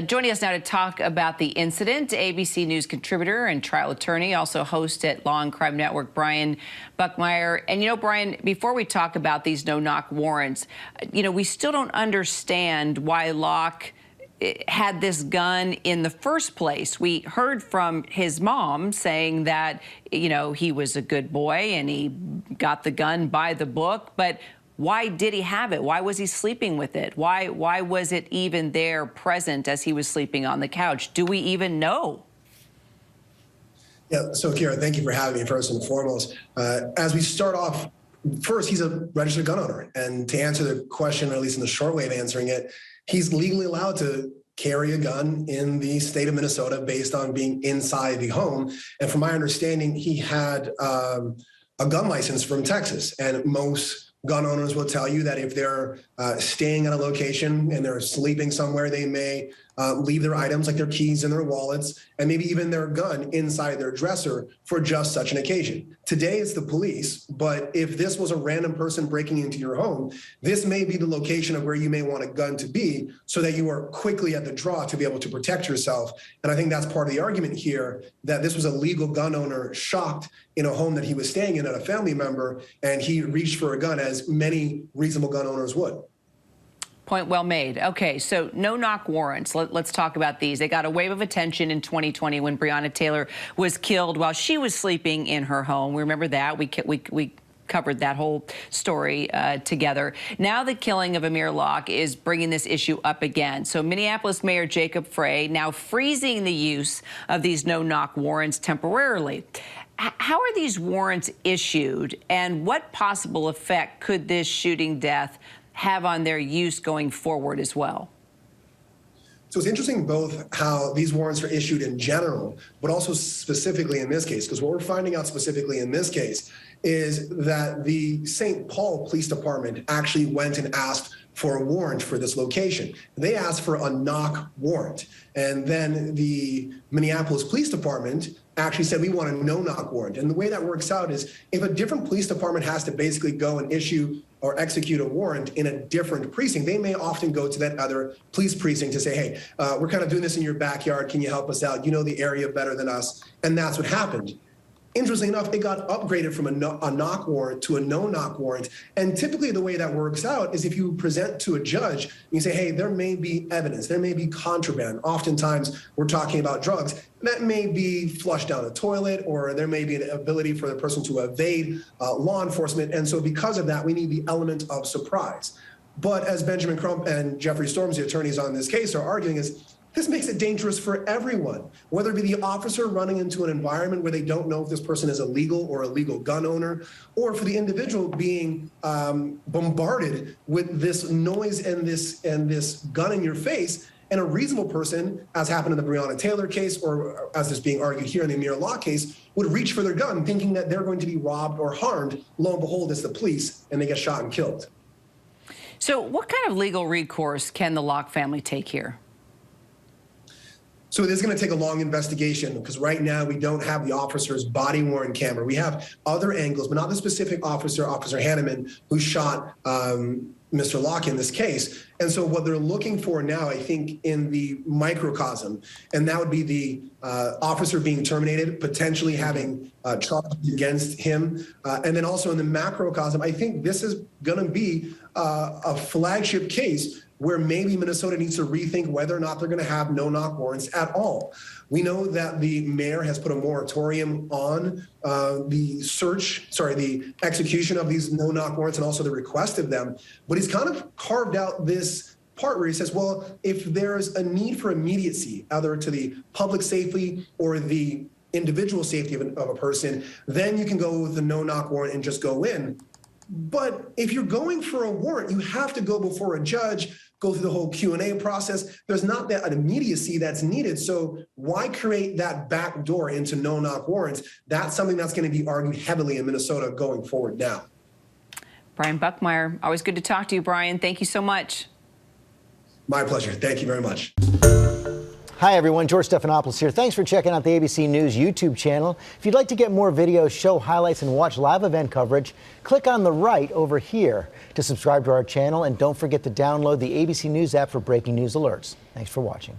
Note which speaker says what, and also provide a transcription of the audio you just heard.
Speaker 1: Joining us now to talk about the incident, ABC News contributor and trial attorney, also host at Law and Crime Network, Brian Buckmire. And you know, Brian, before we talk about these no-knock warrants, we still don't understand why Locke had this gun in the first place. We heard from his mom saying that, he was a good boy and he got the gun by the book, but why did he have it? Why was he sleeping with it? Why was it even there present as he was sleeping on the couch? Do we even know?
Speaker 2: Yeah, so Kira, thank you for having me first and foremost. As we start off, first, he's a registered gun owner. And to answer the question, or at least in the short way of answering it, he's legally allowed to carry a gun in the state of Minnesota based on being inside the home. And from my understanding, he had a gun license from Texas. And most gun owners will tell you that if they're staying at a location and they're sleeping somewhere, they may leave their items like their keys and their wallets and maybe even their gun inside their dresser for just such an occasion. Today it's the police, but if this was a random person breaking into your home, this may be the location of where you may want a gun to be so that you are quickly at the draw to be able to protect yourself. And I think that's part of the argument here, that this was a legal gun owner shocked in a home that he was staying in at a family member, and he reached for a gun as many reasonable gun owners would.
Speaker 1: Point well made. Okay, so no-knock warrants. Let's talk about these. They got a wave of attention in 2020 when Breonna Taylor was killed while she was sleeping in her home. We remember that. We covered that whole story together. Now the killing of Amir Locke is bringing this issue up again. So Minneapolis Mayor Jacob Frey now freezing the use of these no-knock warrants temporarily. How are these warrants issued, and what possible effect could this shooting death have on their use going forward as well?
Speaker 2: So it's interesting both how these warrants are issued in general, but also specifically in this case, because what we're finding out specifically in this case is that the St. Paul Police Department actually went and asked for a warrant for this location. They asked for a knock warrant. And then the Minneapolis Police Department actually said, we want a no-knock warrant. And the way that works out is if a different police department has to basically go and issue or execute a warrant in a different precinct, they may often go to that other police precinct to say, hey, we're kind of doing this in your backyard. Can you help us out? You know the area better than us. And that's what happened. Interestingly enough, it got upgraded from a knock warrant to a no-knock warrant. And typically the way that works out is if you present to a judge, you say, hey, there may be evidence, there may be contraband. Oftentimes we're talking about drugs. That may be flushed down a toilet, or there may be an ability for the person to evade law enforcement. And so because of that, we need the element of surprise. But as Benjamin Crump and Jeffrey Storms, the attorneys on this case, are arguing is, this makes it dangerous for everyone, whether it be the officer running into an environment where they don't know if this person is a legal or illegal gun owner, or for the individual being bombarded with this noise and this gun in your face. And a reasonable person, as happened in the Breonna Taylor case, or as is being argued here in the Amir Locke case, would reach for their gun thinking that they're going to be robbed or harmed. Lo and behold, it's the police, and they get shot and killed.
Speaker 1: So what kind of legal recourse can the Locke family take here?
Speaker 2: So it is going to take a long investigation, because right now we don't have the officer's body-worn camera. We have other angles, but not the specific officer, Officer Hanneman, who shot Mr. Locke in this case. And so what they're looking for now, I think, in the microcosm, and that would be the officer being terminated, potentially having charges against him. And then also in the macrocosm, I think this is going to be a flagship case where maybe Minnesota needs to rethink whether or not they're going to have no-knock warrants at all. We know that the mayor has put a moratorium on the execution of these no-knock warrants and also the request of them. But he's kind of carved out this part where he says, well, if there's a need for immediacy, either to the public safety or the individual safety of a person, then you can go with the no-knock warrant and just go in. But if you're going for a warrant, you have to go before a judge, go through the whole Q&A process. There's not that immediacy that's needed. So why create that back door into no-knock warrants? That's something that's going to be argued heavily in Minnesota going forward now.
Speaker 1: Brian Buckmire, always good to talk to you, Brian. Thank you so much.
Speaker 2: My pleasure. Thank you very much.
Speaker 3: Hi, everyone. George Stephanopoulos here. Thanks for checking out the ABC News YouTube channel. If you'd like to get more videos, show highlights, and watch live event coverage, click on the right over here to subscribe to our channel. And don't forget to download the ABC News app for breaking news alerts. Thanks for watching.